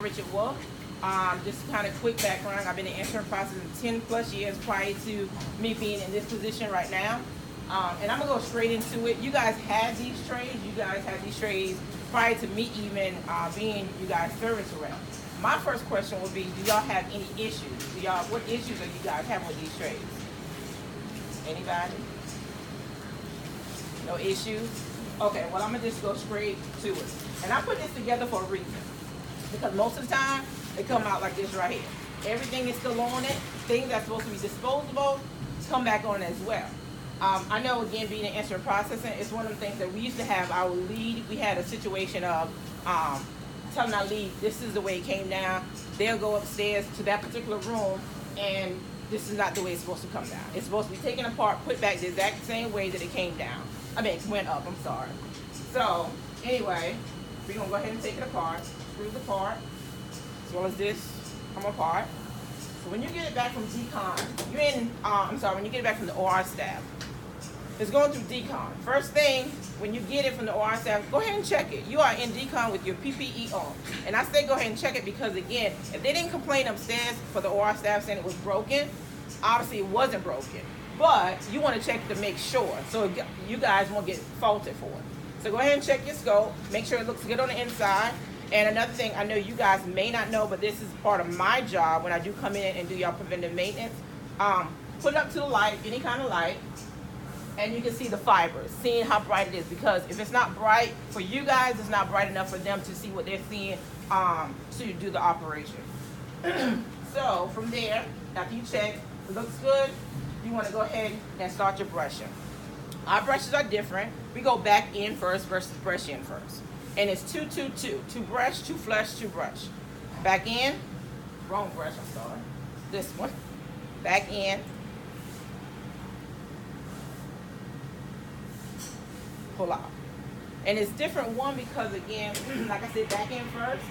Richard Wolf. Just kind of quick background. I've been in insurance processing 10 plus years prior to me being in this position right now. And I'm gonna go straight into it. You guys had these trays. You guys had these trays prior to me even being you guys service around. My first question would be, do y'all have any issues? What issues are you guys having with these trays? Anybody? No issues? Okay, well, I'm gonna just go straight to it. And I put this together for a reason. Because most of the time, they come out like this right here. Everything is still on it. Things that's supposed to be disposable come back on as well. I know, again, being in instrument processing, it's one of the things that we used to have our lead. We had a situation of telling our lead, this is the way it came down. They'll go upstairs to that particular room, and this is not the way it's supposed to come down. It's supposed to be taken apart, put back the exact same way that it came down. I mean, it went up, I'm sorry. So, anyway, we're going to go ahead and take it apart, screw the part, as well as this come apart. So when you get it back from decon, when you get it back from the OR staff, it's going through decon. First thing, when you get it from the OR staff, go ahead and check it. You are in decon with your PPE on. And I say go ahead and check it because, again, if they didn't complain upstairs for the OR staff saying it was broken, obviously it wasn't broken. But you want to check to make sure, so you guys won't get faulted for it. So go ahead and check your scope. Make sure it looks good on the inside. And another thing, I know you guys may not know, but this is part of my job when I do come in and do y'all preventive maintenance. Put it up to the light, any kind of light, and you can see the fibers, seeing how bright it is. Because if it's not bright for you guys, it's not bright enough for them to see what they're seeing so you do the operation. So from there, after you check, it looks good, you want to go ahead and start your brushing. Our brushes are different. We go back in first versus brush in first. And it's 2-2-2. 2 brush, 2 flush, 2 brush. Back in. Wrong brush, I'm sorry. This one. Back in. Pull out. And it's different one because, again, like I said, back in first.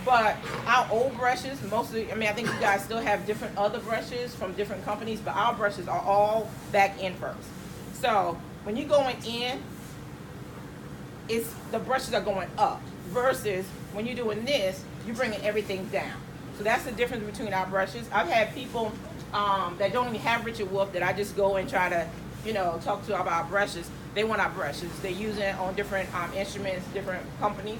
But our old brushes, mostly, I think you guys still have different other brushes from different companies, but our brushes are all back in first. So when you're going in, the brushes are going up versus when you're doing this, you're bringing everything down. So that's the difference between our brushes. I've had people that don't even have Richard Wolf that I just go and try to, talk to about brushes. They want our brushes. They're using it on different instruments, different companies.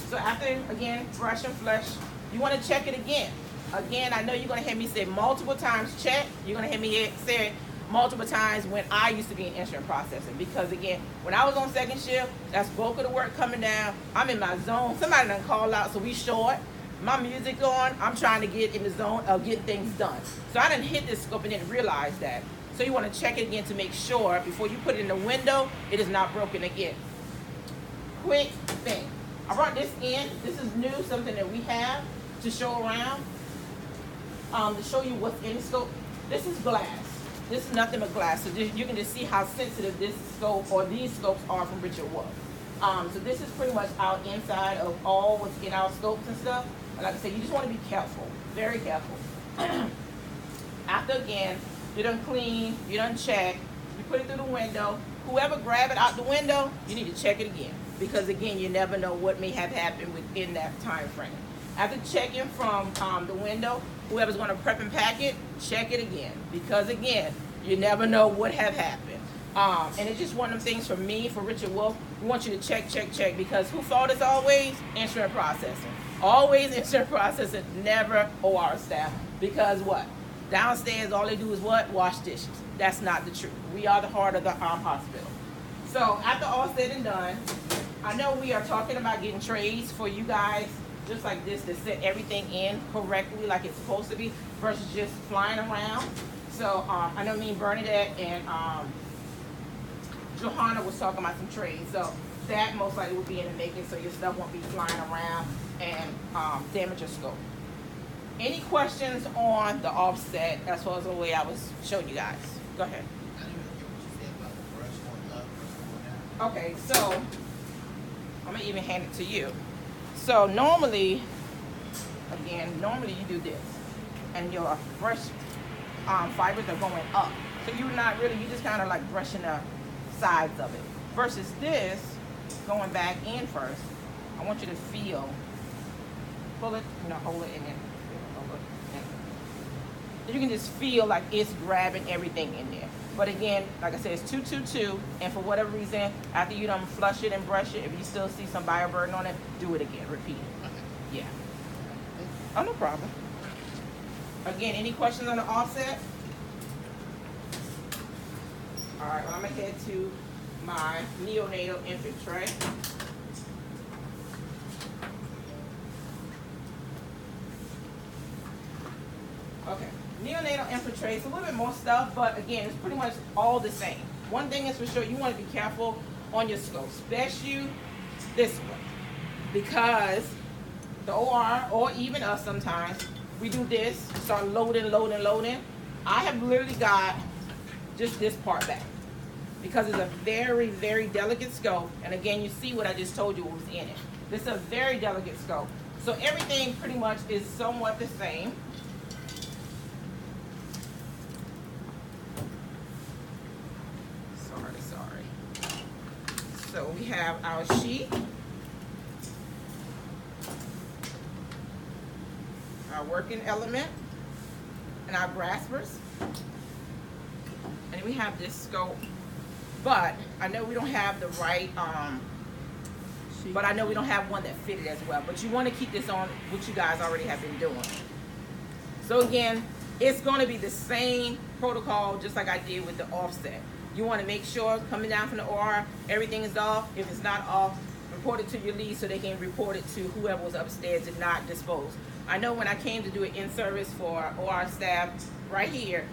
So after, again, brush and flush, you want to check it again. Again, I know you're going to hear me say multiple times check. You're going to hear me say it multiple times when I used to be in instrument processing. Because, again, when I was on second shift, that's bulk of the work coming down. I'm in my zone. Somebody done call out, so we short. My music on. I'm trying to get in the zone of getting things done. So I didn't hit this scope and didn't realize that. So you want to check it again to make sure before you put it in the window, it is not broken again. Quick thing. I brought this in. This is new, something that we have to show around, to show you what's in the scope. This is glass. This is nothing but glass. So you can just see how sensitive this scope or these scopes are from Richard Wolf. So this is pretty much our inside of all what's in our scopes and stuff. And like I said, you just want to be careful, very careful. After, again, you done clean, you done check, you put it through the window. Whoever grab it out the window, you need to check it again. Because, again, you never know what may have happened within that time frame. After checking from the window, whoever's going to prep and pack it, check it again. Because, again, you never know what have happened. And it's just one of the things for me, for Richard Wolf, we want you to check, check, check. Because who fault is always? Instrument processing. Always instrument processing, never OR staff. Because what? Downstairs, all they do is what? Wash dishes. That's not the truth. We are the heart of the hospital. So after all said and done, I know we are talking about getting trays for you guys, just like this, to set everything in correctly like it's supposed to be, versus just flying around. So I know me and Bernadette and Johanna was talking about some trays. So that most likely will be in the making, so your stuff won't be flying around and damage your scope. Any questions on the offset as well as the way I was showing you guys? Go ahead. I didn't really get what you said about the brush going up, brush going down. Okay, so I'm gonna even hand it to you. So normally you do this, and your brush fibers are going up. So you're just kind of like brushing the sides of it. Versus this, going back in first, I want you to feel pull it, hold it in there. Hold it in. You can just feel like it's grabbing everything in there. But again, like I said, it's 222, and for whatever reason, after you done flush it and brush it, if you still see some bioburden on it, do it again, repeat it. Yeah. Oh, no problem. Again, any questions on the offset? All right, well, I'm gonna head to my neonatal infant tray. Okay, neonatal infant tray, it's a little bit more stuff, but again, it's pretty much all the same. One thing is for sure, you want to be careful on your scope, especially this one, because the OR, or even us sometimes, we do this, start loading. I have literally got just this part back, because it's a very, very delicate scope, and again, you see what I just told you what was in it. This is a very delicate scope, so everything pretty much is somewhat the same. Sorry. So we have our sheet, our working element, and our graspers. And then we have this scope, but I know we don't have the right, but I know we don't have one that fitted as well. But you want to keep this on what you guys already have been doing. So again, it's going to be the same protocol just like I did with the offset. You want to make sure coming down from the OR, everything is off. If it's not off, report it to your lead so they can report it to whoever was upstairs and not dispose. I know when I came to do an in-service for OR staff right here,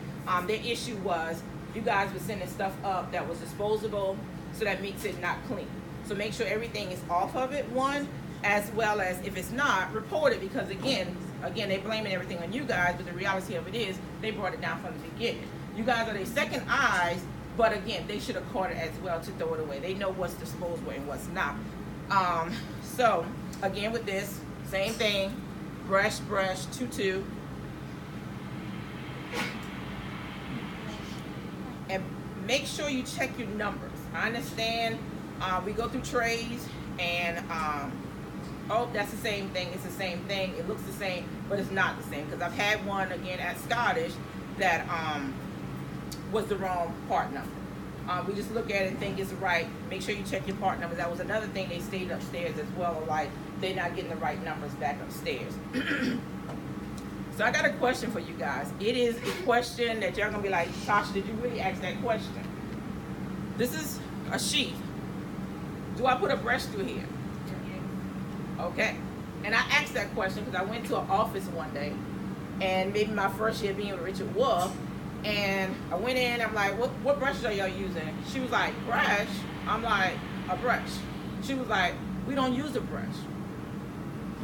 their issue was you guys were sending stuff up that was disposable, so that makes it not clean. So make sure everything is off of it, one, as well as if it's not, report it, because again, they're blaming everything on you guys, but the reality of it is they brought it down from the beginning. You guys are their second eyes, but again, they should have caught it as well to throw it away. They know what's disposable and what's not. So again, with this, same thing, brush, 2-2. And make sure you check your numbers. I understand we go through trays and oh, that's the same thing. It's the same thing. It looks the same, but it's not the same, because I've had one again at Scottish that was the wrong part number. We just look at it and think it's right. Make sure you check your part numbers. That was another thing they stayed upstairs as well, like they're not getting the right numbers back upstairs. So I got a question for you guys. It is a question that y'all gonna be like, Tasha, did you really ask that question? This is a sheath. Do I put a brush through here? Okay. And I asked that question because I went to an office one day, and maybe my first year being with Richard Wolf, and I went in, I'm like, what brushes are y'all using? She was like, brush? I'm like, a brush. She was like, we don't use a brush.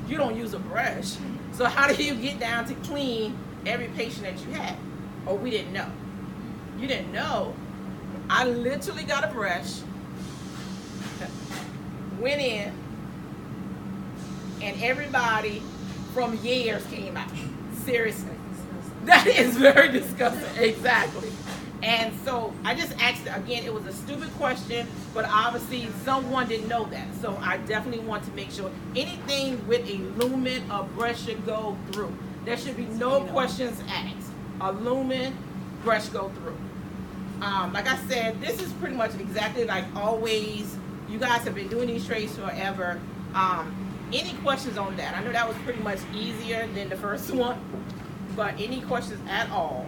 You don't use a brush. So how do you get down to clean every patient that you have? Oh, we didn't know. You didn't know. I literally got a brush, went in, and everybody from years came out. Seriously. That is very disgusting. Exactly. And so I just asked, again, it was a stupid question, but obviously someone didn't know that. So I definitely want to make sure anything with a lumen, a brush should go through. There should be no questions asked. A lumen, brush go through. Like I said, this is pretty much exactly like always. You guys have been doing these trays forever. Any questions on that? I know that was pretty much easier than the first one, but any questions at all?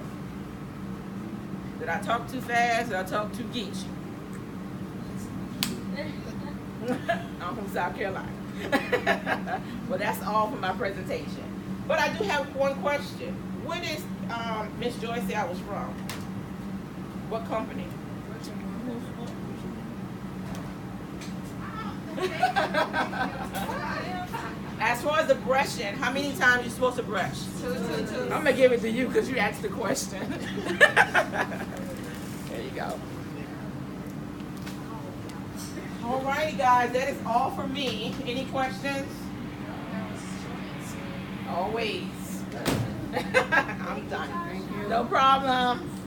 Did I talk too fast? Did I talk too geeky? I'm from South Carolina. Well, that's all for my presentation. But I do have one question. Where does Miss Joy say I was from? What company? As far as the brushing, how many times you supposed to brush? Two. I'm gonna give it to you because you asked the question. There you go. Alrighty, guys, that is all for me. Any questions? Always. I'm done. No problem.